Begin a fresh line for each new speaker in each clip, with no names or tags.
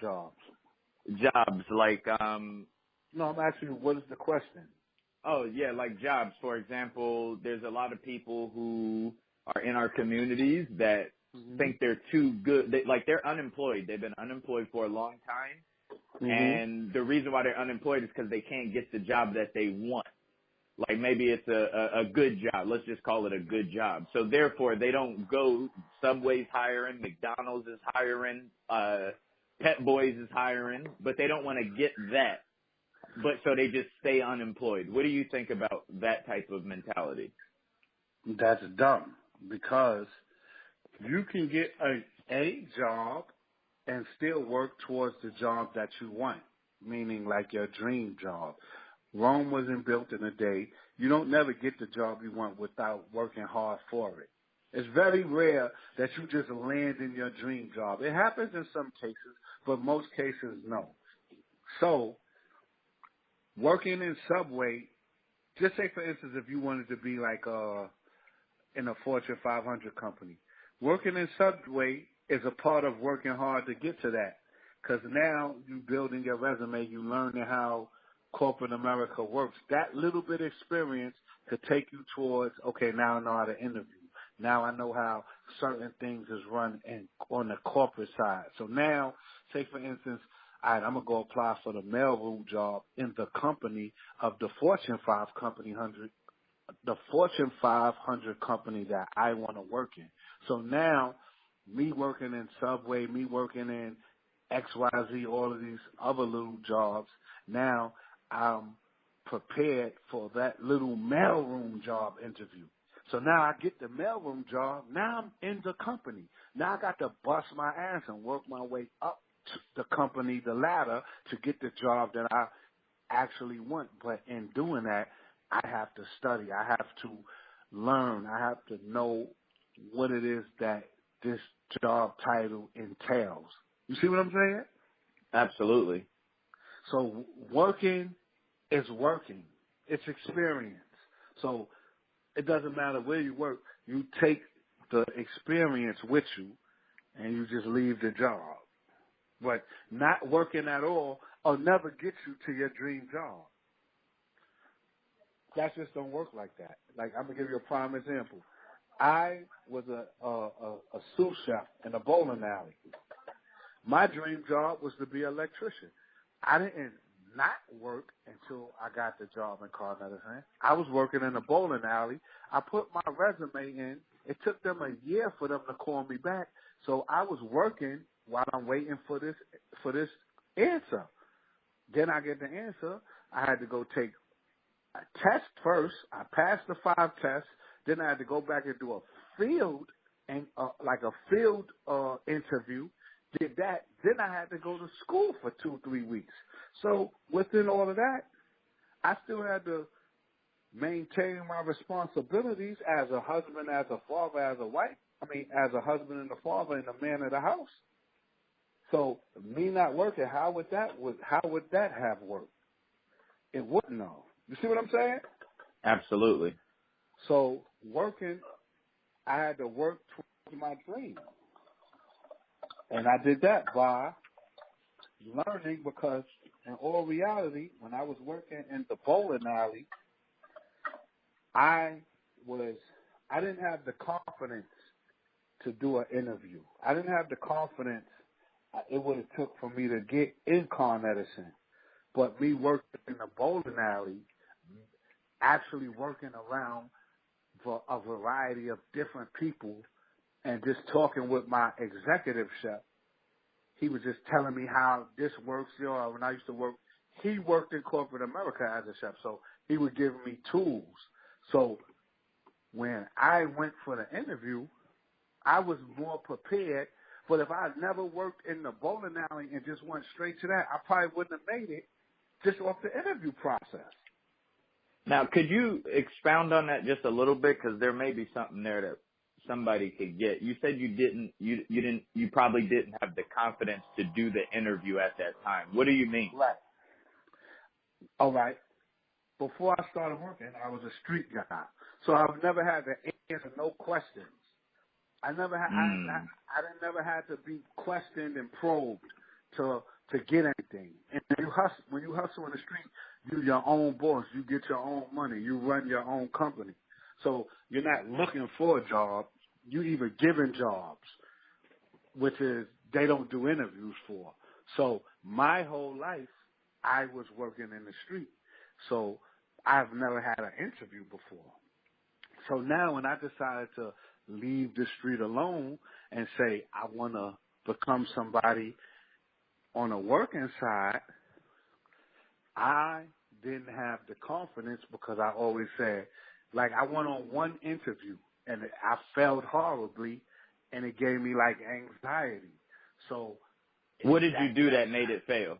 jobs?
Jobs like
No, I'm asking you, what is the question?
oh yeah, like jobs. For example, there's a lot of people who are in our communities that
Mm-hmm.
think they're too good. They're unemployed. They've been unemployed for a long time.
Mm-hmm.
And the reason why they're unemployed is because they can't get the job that they want. Like maybe it's a good job. Let's just call it a good job. So therefore they don't go. Subway's hiring, McDonald's is hiring, Pet Boys is hiring, but they don't want to get that. But so they just stay unemployed. What do you think about that type of mentality?
That's dumb because you can get a job and still work towards the job that you want, meaning like your dream job. Rome wasn't built in a day. You don't never get the job you want without working hard for it. It's very rare that you just land in your dream job. It happens in some cases, but most cases, no. So, working in Subway, just say for instance, if you wanted to be like in a Fortune 500 company, working in Subway is a part of working hard to get to that. Because now you're building your resume, you learning how corporate America works. That little bit of experience could take you towards, okay, now I know how to interview. Now I know how certain things is run on the corporate side. So now, say for instance, all right, I'm going to go apply for the mailroom job in the company of the Fortune 500, the Fortune 500 company that I want to work in. So now, me working in Subway, me working in XYZ, all of these other little jobs, now I'm prepared for that little mailroom job interview. So now I get the mailroom job. Now I'm in the company. Now I got to bust my ass and work my way up to the company, the ladder, to get the job that I actually want. But in doing that, I have to study. I have to learn. I have to know what it is that this job title entails. You see what I'm saying?
Absolutely.
So working is working. It's experience. So it doesn't matter where you work. You take the experience with you and you just leave the job. But not working at all will never get you to your dream job. That just don't work like that. Like, I'm going to give you a prime example. I was a sous chef in a bowling alley. My dream job was to be an electrician. I didn't not work until I got the job in Car Medicine. I was working in a bowling alley. I put my resume in. It took them a year for them to call me back. So I was working while I'm waiting for this answer. Then I get the answer. I had to go take a test first. I passed the 5 tests. Then I had to go back and do a field interview. Did that. Then I had to go to school for 2-3 weeks. So within all of that, I still had to maintain my responsibilities as a husband, as a father, as a wife. As a husband and a father and a man of the house. So me not working, how would that have worked? It wouldn't have. You see what I'm saying?
Absolutely.
So working, I had to work towards my dream. And I did that by learning, because in all reality, when I was working in the bowling alley, I didn't have the confidence to do an interview. I didn't have the confidence it would have took for me to get in Car Medicine. But me working in the bowling alley, actually working around for a variety of different people and just talking with my executive chef, he was just telling me how this works. When I used to work, he worked in corporate America as a chef, so he would give me tools. So when I went for the interview, I was more prepared. But if I had never worked in the bowling alley and just went straight to that, I probably wouldn't have made it just off the interview process.
Now, could you expound on that just a little bit? Because there may be something there that somebody could get. You said you probably didn't have the confidence to do the interview at that time. What do you mean?
Right. All right. Before I started working, I was a street guy. So I've never had to answer no questions. I never had to be questioned and probed to to get anything. And when you hustle in the street, you're your own boss. You get your own money. You run your own company. So you're not looking for a job. You either giving jobs, which is they don't do interviews for. So my whole life, I was working in the street. So I've never had an interview before. So now when I decided to leave the street alone and say I want to become somebody on a working side, I didn't have the confidence because I always said, like, I went on one interview and I failed horribly and it gave me like anxiety. So
what did you do that made it fail?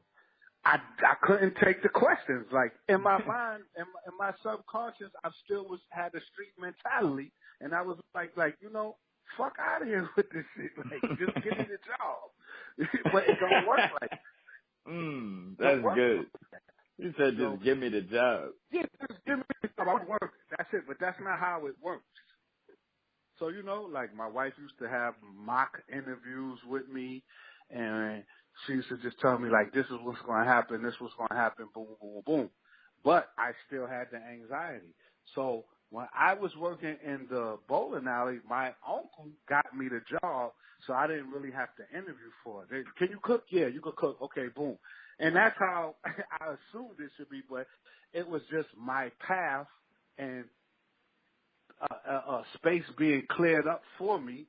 I couldn't take the questions. Like in my mind, in my subconscious, I still had a street mentality, and I was like, fuck out of here with this shit. Like, just give me the job. But it don't work like that.
That's good. You said just give me the job.
Yeah, just give me the job. I work. That's it. But that's not how it works. So, like my wife used to have mock interviews with me, and she used to just tell me, like, this is what's going to happen, this is what's going to happen, boom, boom, boom. But I still had the anxiety. So when I was working in the bowling alley, my uncle got me the job, so I didn't really have to interview for it. Can you cook? Yeah, you can cook. Okay, boom. And that's how I assumed it should be, but it was just my path and a space being cleared up for me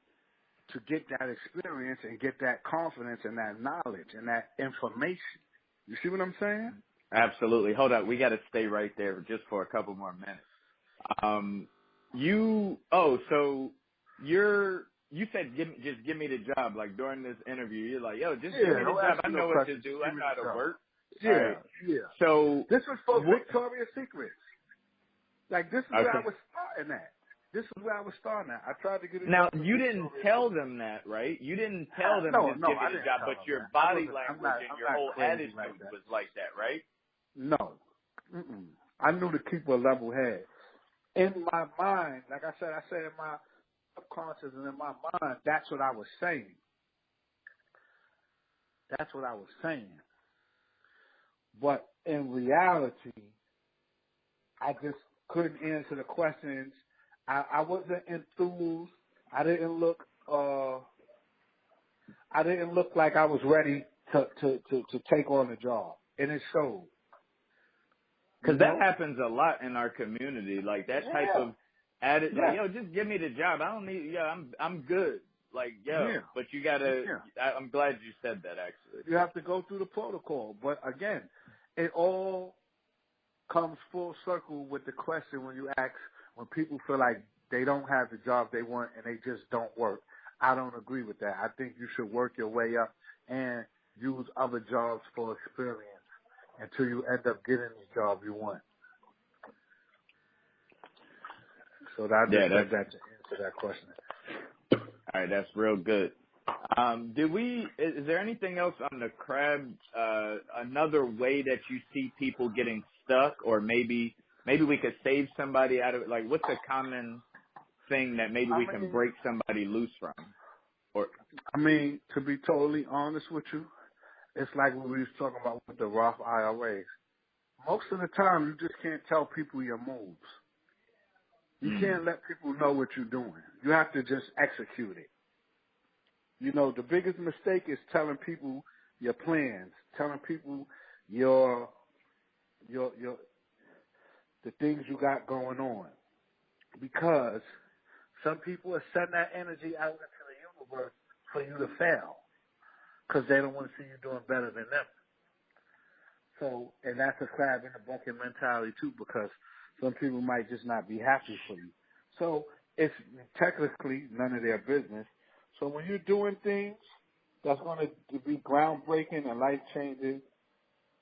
to get that experience and get that confidence and that knowledge and that information. You see what I'm saying?
Absolutely. Hold up. We got to stay right there just for a couple more minutes. You said just give me the job. Like during this interview, you're like, yo, just give me the job. I know what to do. I know how to work.
Yeah,
right.
Yeah.
So
this was for Victoria's Secret. Like this is where I was starting at. This is where I was starting at. I tried to get it.
Now, you didn't tell them that, right? You didn't tell them just give me the job, but your body language and your whole attitude was like that, right?
No. I knew to keep a level head. In my mind, like I said in my subconscious and in my mind, that's what I was saying. That's what I was saying. But in reality, I just couldn't answer the questions. I wasn't enthused. I didn't look like I was ready to take on the job, and it showed.
Because that happens a lot in our community, like that type of attitude. Like, yo, just give me the job. I don't need. I'm good. Like, but you gotta. I'm glad you said that. Actually,
you have to go through the protocol. But again, it all comes full circle with the question when you ask. When people feel like they don't have the job they want and they just don't work, I don't agree with that. I think you should work your way up and use other jobs for experience until you end up getting the job you want. So that's to answer that question.
All right, that's real good. Is there anything else on the crab, another way that you see people getting stuck, or maybe we could save somebody out of it? Like, what's a common thing that maybe we can break somebody loose from? Or
to be totally honest with you, it's like what we was talking about with the Roth IRAs. Most of the time, you just can't tell people your moves. You can't let people know what you're doing. You have to just execute it. The biggest mistake is telling people your plans, telling people your the things you got going on. Because some people are sending that energy out into the universe for you to fail. Because they don't want to see you doing better than them. So, and that's a crab in the bucket mentality too, because some people might just not be happy for you. So it's technically none of their business. So when you're doing things that's going to be groundbreaking and life-changing,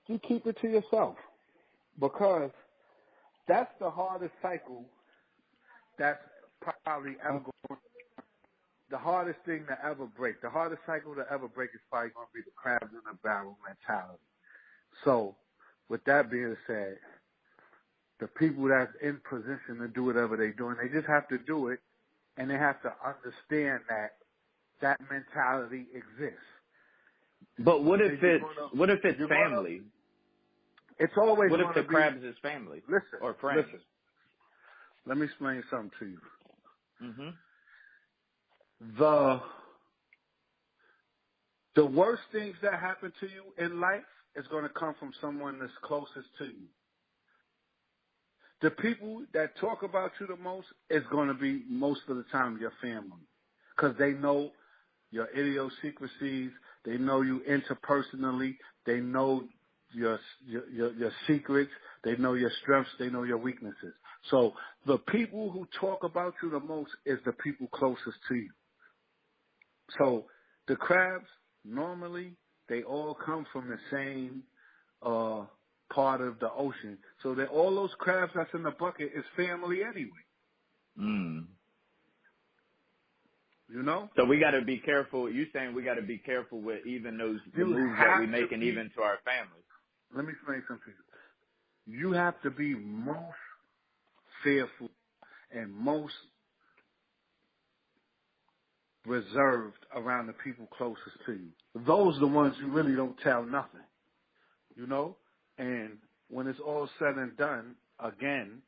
you keep it to yourself. Because that's the hardest cycle that's probably ever going. The hardest thing to ever break, the hardest cycle to ever break is probably going to be the crabs in the barrel mentality. So, with that being said, the people that's in position to do whatever they're doing, they just have to do it, and they have to understand that that mentality exists.
But what if
You're
it's
gonna,
family?
it's always
What if
going
the
to be,
crabs is family or friends?
listen, let me explain something to you.
Mhm.
The worst things that happen to you in life is going to come from someone that's closest to you. The people that talk about you the most is going to be most of the time your family, because they know your idiosyncrasies. They know you interpersonally. They know your secrets. They know your strengths. They know your weaknesses. So the people who talk about you the most is the people closest to you. So the crabs, normally, they all come from the same part of the ocean. So that all those crabs that's in the bucket is family anyway.
Mm.
You know?
So we got to be careful. You saying we got to be careful with even the moves that we make, and even to our family.
Let me explain something to you. You have to be most fearful and most reserved around the people closest to you. Those are the ones you really don't tell nothing. You know? And when it's all said and done, again,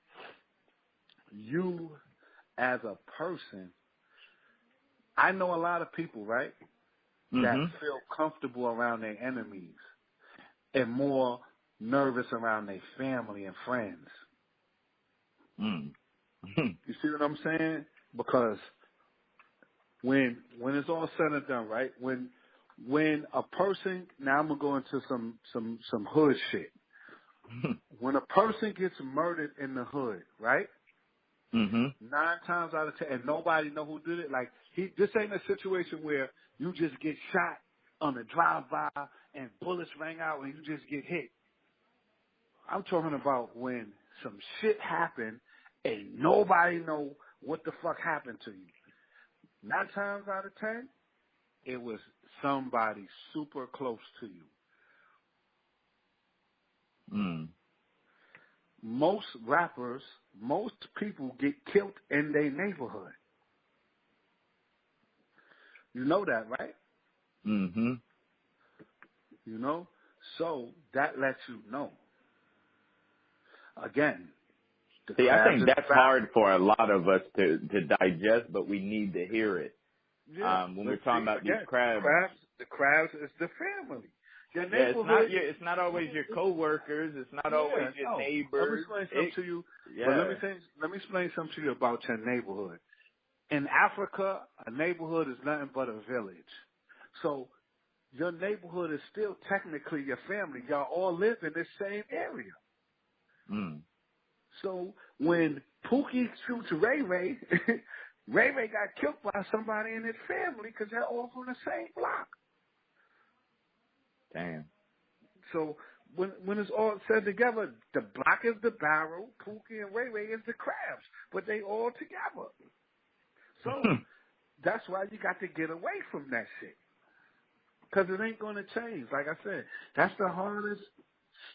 you as a person, I know a lot of people, right, that feel comfortable around their enemies and more nervous around their family and friends.
Mm.
You see what I'm saying? Because when it's all said and done, right, when a person, now I'm gonna go into some hood shit. When a person gets murdered in the hood, right? 9 times out of 10, and nobody know who did it. Like this ain't a situation where you just get shot on a drive-by and bullets rang out and you just get hit. I'm talking about when some shit happened and nobody know what the fuck happened to you. 9 times out of 10, it was somebody super close to you.
Mm.
Most rappers, most people get killed in their neighborhood. You know that, right?
Mhm.
You know? So that lets you know. Again, the
See, I
crabs
think
in the
that's
barrel.
hard for a lot of us to digest, but we need to hear it.
Yeah.
When
But
we're talking
see,
about
again,
these crabs.
the crabs is the family. Your
Yeah,
neighborhood.
it's not always your coworkers. It's not always your
No. Let me
neighbors.
explain something to you. But
Yeah.
let me explain something to you about your neighborhood. In Africa, a neighborhood is nothing but a village. So your neighborhood is still technically your family. Y'all all live in the same area.
Mm.
So when Pookie shoots Ray Ray, Ray Ray got killed by somebody in his family because they're all from the same block.
Damn.
So when it's all said together, the block is the barrel, Pookie and Ray Ray is the crabs, but they all together. So that's why you got to get away from that shit. Because it ain't going to change. Like I said, that's the hardest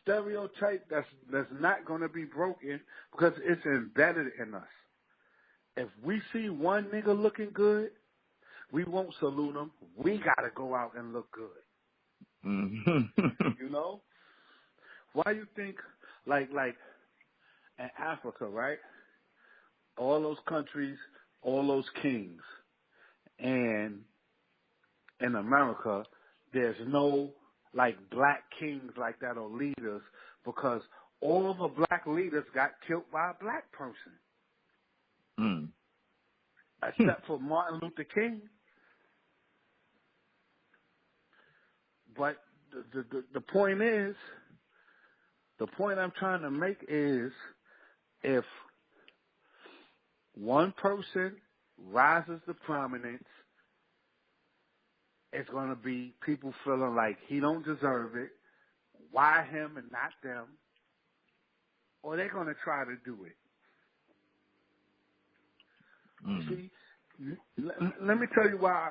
stereotype that's not going to be broken because it's embedded in us. If we see one nigga looking good, we won't salute him. We got to go out and look good. You know? Why you think, like in Africa, right? All those countries, all those kings, and in America, there's no like black kings like that or leaders because all the black leaders got killed by a black person.
Mm.
Except for Martin Luther King. But the point is, the point I'm trying to make is if one person rises to prominence, it's going to be people feeling like he don't deserve it. Why him and not them? Or they're going to try to do it.
Mm.
See, let me tell you why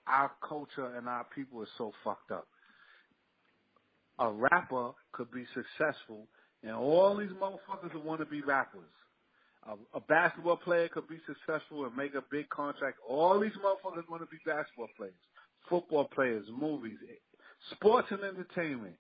our culture and our people is so fucked up. A rapper could be successful, and all these motherfuckers who want to be rappers. A basketball player could be successful and make a big contract. All these motherfuckers want to be basketball players, football players, movies, Sports and entertainment.